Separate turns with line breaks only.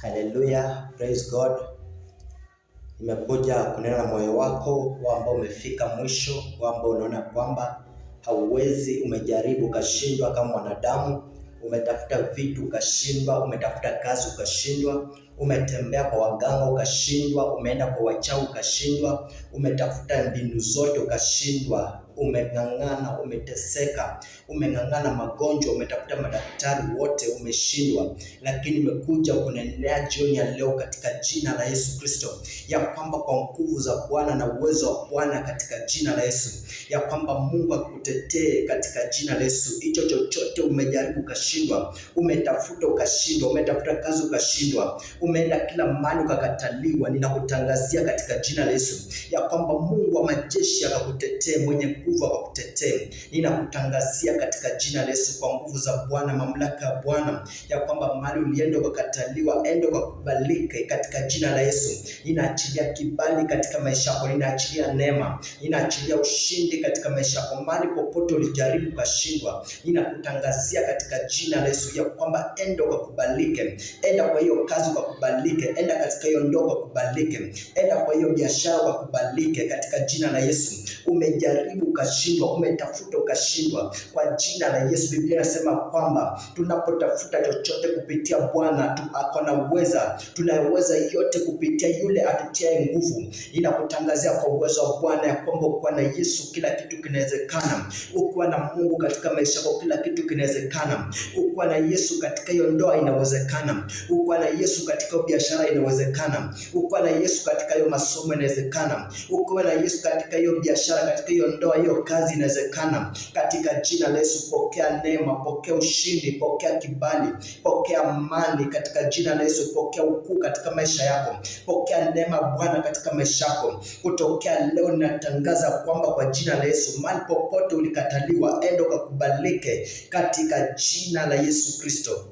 Hallelujah, praise God. Nimekuja kunena na moyo wako ambao umefika mwisho, ambao unaona kwamba hauwezi, umejaribu ukashindwa kama mwanadamu, umetafuta vitu ukashindwa, umetafuta kazi ukashindwa, umetembea kwa waganga ukashindwa, umeenda kwa wachawi ukashindwa, umetafuta mbinu zote ukashindwa, umeng'ang'ana, umeteseka, umeng'ang'ana magonjwa, umetafuta madaktari wote umeshindwa, lakini nimekuja kunenea jioni ya leo katika jina la Yesu Kristo, ya kwamba kwa nguvu za Bwana na uwezo wa Bwana katika jina la Yesu, ya kwamba Mungu akutetee katika jina la Yesu. Hicho chochote umejaribu ukashindwa, umetafuta ukashindwa, umetafuta kazi ukashindwa, umeenda kila mahali ukakataliwa, ninakutangazia katika jina la Yesu ya kwamba Mungu wa majeshi akakutetee, mwenye nguvu akakutetee. Ninakutangazia katika jina la Yesu kwa nguvu za Bwana, mamlaka ya Bwana, ya kwamba mahali ulienda ukakataliwa, enda ukakubalike katika jina la Yesu. Ninaachilia kibali katika maisha yako, ninaachilia neema, ninaachilia ushindi katika maisha yako. Mahali popote ulijaribu ukashindwa, ninakutangazia katika jina la Yesu ya kwamba enda ukakubalike, enda kwa hiyo kazi ukakubalike, enda katika hiyo ndoa ukakubalike, enda kwa hiyo biashara ukakubalike katika jina la Yesu. Umejaribu ukashindwa, umetafuta ukashindwa, kwa jina la Yesu. Biblia inasema kwamba tunapotafuta chochote kupitia Bwana ako na uweza, tunaweza yote kupitia yule atutiaye nguvu. Ninakutangazia kwa uwezo wa Bwana ya kwamba ukiwa na Yesu kila kitu kinawezekana. Ukiwa na Mungu katika maisha yako kila kitu kinawezekana. Ukiwa na Yesu katika hiyo ndoa inawezekana. Ukiwa na Yesu katika biashara inawezekana. Ukiwa na Yesu katika hiyo masomo inawezekana. Ukiwa na Yesu katika hiyo biashara, katika hiyo ndoa, hiyo kazi inawezekana. Katika jina la Yesu, pokea neema, pokea ushindi, pokea kibali, pokea amani katika jina la Yesu. Pokea ukuu katika maisha yako, pokea neema Bwana katika maisha yako. Kutokea leo ninatangaza kwamba kwa jina la Yesu, mahali popote ulikataliwa, enda ukakubalike katika jina la Yesu Kristo.